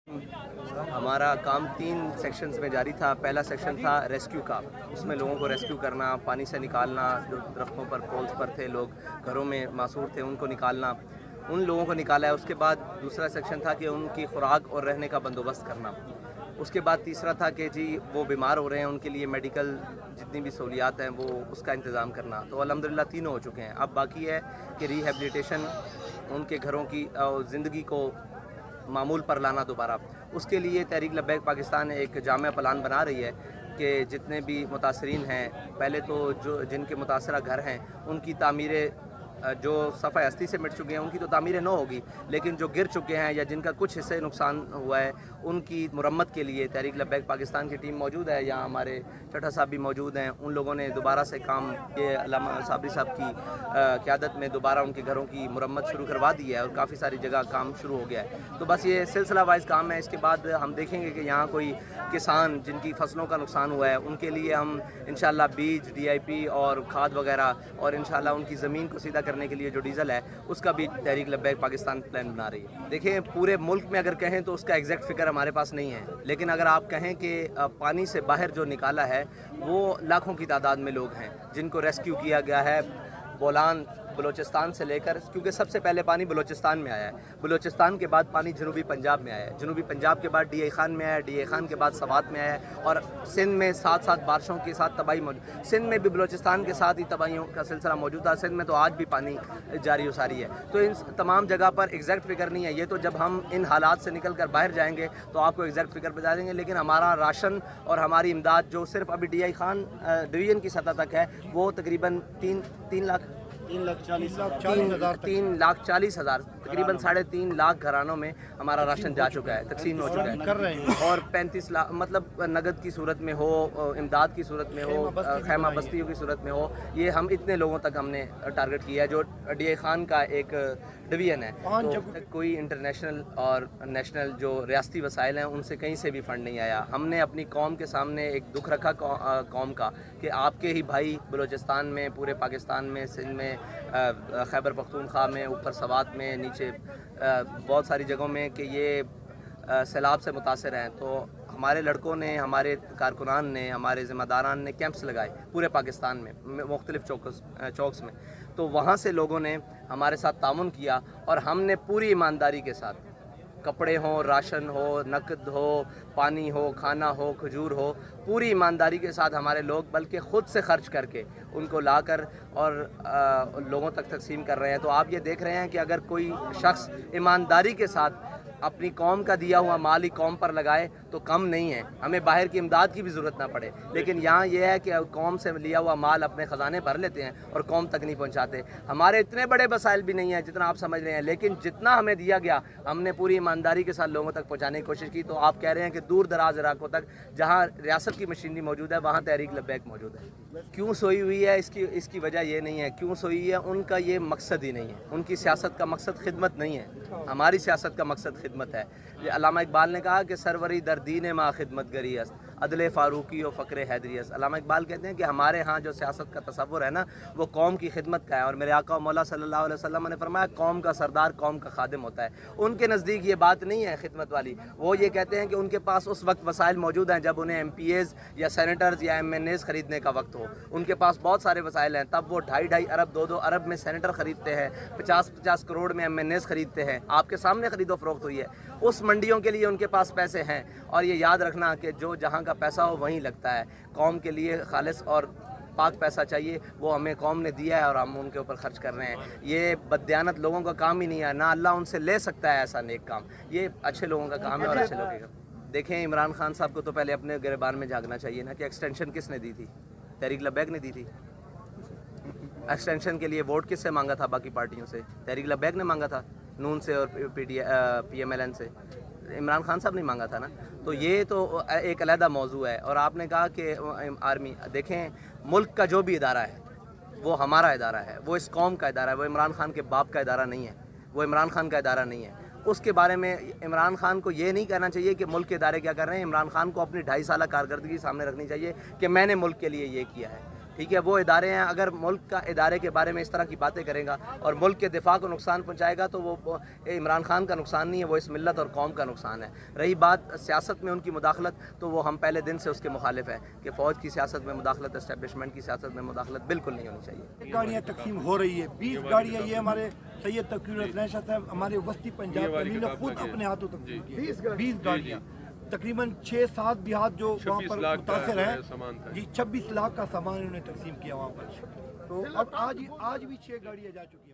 ہمارا کام 3 سیکشنز میں جاری تھا۔ پہلا سیکشن تھا ریسکیو کا، اس میں لوگوں کو ریسکیو کرنا، پانی سے نکالنا، جو درختوں پر پولز پر تھے، لوگ گھروں میں معصور تھے، ان کو نکالنا، ان لوگوں کو نکالا ہے۔ اس کے بعد دوسرا سیکشن تھا کہ ان کی خوراک اور رہنے کا بندوبست کرنا۔ اس کے بعد تیسرا تھا کہ جی وہ بیمار ہو رہے ہیں، ان کے لیے میڈیکل جتنی بھی سہولیات ہیں وہ اس کا انتظام کرنا۔ تو الحمدللہ تینوں ہو چکے ہیں۔ اب باقی ہے کہ ریہیبلیٹیشن، ان کے گھروں کی زندگی کو معمول پر لانا دوبارہ۔ اس کے لیے تحریک لبیک پاکستان ایک جامع پلان بنا رہی ہے کہ جتنے بھی متاثرین ہیں، پہلے تو جن کے متاثرہ گھر ہیں ان کی تعمیریں، جو صفحہ ہستی سے مٹ چکے ہیں ان کی تو تعمیریں نو ہوگی، لیکن جو گر چکے ہیں یا جن کا کچھ حصے نقصان ہوا ہے ان کی مرمت کے لیے تحریک لبیک پاکستان کی ٹیم موجود ہے۔ یہاں ہمارے چٹھا صاحب بھی موجود ہیں۔ ان لوگوں نے دوبارہ سے کام، یہ علامہ صابری صاحب کی قیادت میں دوبارہ ان کے گھروں کی مرمت شروع کروا دی ہے اور کافی ساری جگہ کام شروع ہو گیا ہے۔ تو بس یہ سلسلہ وائز کام ہے۔ اس کے بعد ہم دیکھیں گے کہ یہاں کوئی کسان جن کی فصلوں کا نقصان ہوا ہے ان کے لیے ہم انشاءاللہ بیج، ڈی آئی پی اور کھاد وغیرہ، اور انشاءاللہ ان کی زمین کو سیدھا کرنے کے لیے جو ڈیزل ہے اس کا بھی تحریک لبیک پاکستان پلان بنا رہی ہے۔ دیکھیں پورے ملک میں اگر کہیں تو اس کا ایگزیکٹ فگر ہمارے پاس نہیں ہے، لیکن اگر آپ کہیں کہ پانی سے باہر جو نکالا ہے وہ لاکھوں کی تعداد میں لوگ ہیں جن کو ریسکیو کیا گیا ہے بولان بلوچستان سے لے کر، کیونکہ سب سے پہلے پانی بلوچستان میں آیا ہے، بلوچستان کے بعد پانی جنوبی پنجاب میں آیا ہے، جنوبی پنجاب کے بعد ڈی اے خان میں آیا ہے، ڈی اے خان کے بعد سوات میں آیا ہے، اور سندھ میں ساتھ ساتھ بارشوں کے ساتھ تباہی موجود، سندھ میں بھی بلوچستان کے ساتھ ہی تباہیوں کا سلسلہ موجود تھا۔ سندھ میں تو آج بھی پانی جاری و ساری ہے۔ تو ان تمام جگہ پر ایگزیکٹ فگر نہیں ہے، یہ تو جب ہم ان حالات سے نکل کر باہر جائیں گے تو آپ کو ایگزیکٹ فگر بتا دیں گے، لیکن ہمارا راشن اور ہماری امداد جو صرف ابھی ڈی آئی خان ڈویژن کی سطح تک ہے وہ تقریباً 3,40,000 تقریباً 3.5 لاکھ گھرانوں میں ہمارا راشن جا چکا ہے، تقسیم ہو چکا ہے، اور 35 لاکھ مطلب نقد کی صورت میں ہو، امداد کی صورت میں ہو، خیمہ بستیوں کی صورت میں ہو، یہ ہم اتنے لوگوں تک ہم نے ٹارگٹ کیا ہے جو ڈی اے خان کا ایک ڈویژن ہے۔ تو کوئی انٹرنیشنل اور نیشنل جو ریاستی وسائل ہیں ان سے کہیں سے بھی فنڈ نہیں آیا۔ ہم نے اپنی قوم کے سامنے ایک دکھ رکھا قوم کا کہ آپ کے ہی بھائی بلوچستان میں، پورے پاکستان میں، سندھ میں، خیبر پختونخوا میں، اوپر سوات میں، نیچے بہت ساری جگہوں میں کہ یہ سیلاب سے متاثر ہیں۔ تو ہمارے لڑکوں نے، ہمارے کارکنان نے، ہمارے ذمہ داران نے کیمپس لگائے پورے پاکستان میں، مختلف چوکس میں۔ تو وہاں سے لوگوں نے ہمارے ساتھ تعاون کیا اور ہم نے پوری ایمانداری کے ساتھ، کپڑے ہوں، راشن ہو، نقد ہو، پانی ہو، کھانا ہو، کھجور ہو، پوری ایمانداری کے ساتھ ہمارے لوگ بلکہ خود سے خرچ کر کے ان کو لا کر اور لوگوں تک تقسیم کر رہے ہیں۔ تو آپ یہ دیکھ رہے ہیں کہ اگر کوئی شخص ایمانداری کے ساتھ اپنی قوم کا دیا ہوا مال ہی قوم پر لگائے تو کم نہیں ہے، ہمیں باہر کی امداد کی بھی ضرورت نہ پڑے، لیکن یہاں یہ ہے کہ قوم سے لیا ہوا مال اپنے خزانے بھر لیتے ہیں اور قوم تک نہیں پہنچاتے۔ ہمارے اتنے بڑے وسائل بھی نہیں ہیں جتنا آپ سمجھ رہے ہیں، لیکن جتنا ہمیں دیا گیا ہم نے پوری ایمانداری کے ساتھ لوگوں تک پہنچانے کی کوشش کی۔ تو آپ کہہ رہے ہیں کہ دور دراز علاقوں تک جہاں ریاست کی مشینری موجود ہے وہاں تحریک لبیک موجود ہے۔ کیوں سوئی ہوئی ہے، اس کی وجہ یہ نہیں ہے کیوں سوئی ہے، ان کا یہ مقصد ہی نہیں ہے، ان کی سیاست کا مقصد خدمت نہیں ہے، ہماری سیاست کا مقصد خدمت ہے۔ علامہ اقبال نے کہا کہ سروری در دین ما خدمت گری است، عدل فاروقی و فقر حیدری است۔ علامہ اقبال کہتے ہیں کہ ہمارے ہاں جو سیاست کا تصور ہے نا وہ قوم کی خدمت کا ہے، اور میرے آقا و مولا صلی اللہ علیہ وسلم نے فرمایا قوم کا سردار قوم کا خادم ہوتا ہے۔ ان کے نزدیک یہ بات نہیں ہے خدمت والی، وہ یہ کہتے ہیں کہ ان کے پاس اس وقت وسائل موجود ہیں جب انہیں ایم پی ایز یا سینیٹرز یا ایم این ایز خریدنے کا وقت ہو، ان کے پاس بہت سارے وسائل ہیں، تب وہ 2.5 ارب 2 ارب میں سینیٹر خریدتے ہیں، 50 کروڑ میں ایم این ایز خریدتے ہیں، آپ کے سامنے خرید و فروخت ہوئی ہے۔ اس منڈیوں کے لیے ان کے پاس پیسے ہیں، اور یہ یاد رکھنا کہ جو جہاں کا پیسہ ہو وہیں لگتا ہے۔ قوم کے لیے خالص اور پاک پیسہ چاہیے، وہ ہمیں قوم نے دیا ہے اور ہم ان کے اوپر خرچ کر رہے ہیں۔ یہ بددیانت لوگوں کا کام ہی نہیں ہے، نہ اللہ ان سے لے سکتا ہے ایسا نیک کام، یہ اچھے لوگوں کا کام ہے اور اچھے لوگوں کا۔ دیکھیں عمران خان صاحب کو تو پہلے اپنے گریبان میں جھانکنا چاہیے نا کہ ایکسٹینشن کس نے دی تھی؟ تحریک لبیک نے دی تھی۔ ایکسٹینشن کے لیے ووٹ کس سے مانگا تھا؟ باقی پارٹیوں سے تحریک لبیک نے مانگا تھا، نون سے اور پی ایم ایل این سے، عمران خان صاحب نے مانگا تھا نا۔ تو یہ تو ایک علیحدہ موضوع ہے۔ اور آپ نے کہا کہ آرمی، دیکھیں ملک کا جو بھی ادارہ ہے وہ ہمارا ادارہ ہے، وہ اس قوم کا ادارہ ہے، وہ عمران خان کے باپ کا ادارہ نہیں ہے، وہ عمران خان کا ادارہ نہیں ہے۔ اس کے بارے میں عمران خان کو یہ نہیں کہنا چاہیے کہ ملک کے ادارے کیا کر رہے ہیں، عمران خان کو اپنی 2.5 سالہ کارکردگی سامنے رکھنی چاہیے کہ میں نے ملک کے لیے یہ کیا ہے۔ ٹھیک ہے، وہ ادارے ہیں، اگر ملک کا ادارے کے بارے میں اس طرح کی باتیں کرے گا اور ملک کے دفاع کو نقصان پہنچائے گا تو وہ عمران خان کا نقصان نہیں ہے، وہ اس ملت اور قوم کا نقصان ہے۔ رہی بات سیاست میں ان کی مداخلت، تو وہ ہم پہلے دن سے اس کے مخالف ہیں کہ فوج کی سیاست میں مداخلت، اسٹیبلشمنٹ کی سیاست میں مداخلت بالکل نہیں ہونی چاہیے۔ گاڑیاں تقسیم ہو رہی ہے، 20 گاڑیاں، یہ ہمارے سید تقی الرحمن شاہ صاحب ہمارے وسطی پنجاب نے خود اپنے ہاتھوں تقسیم کیا 20 گاڑیاں، تقریباً 6-7 دیہات جو وہاں پر متاثر ہیں، جی 26 لاکھ کا سامان انہوں نے تقسیم کیا وہاں پر۔ تو اب آج بھی 6 گاڑیاں جا چکی ہیں۔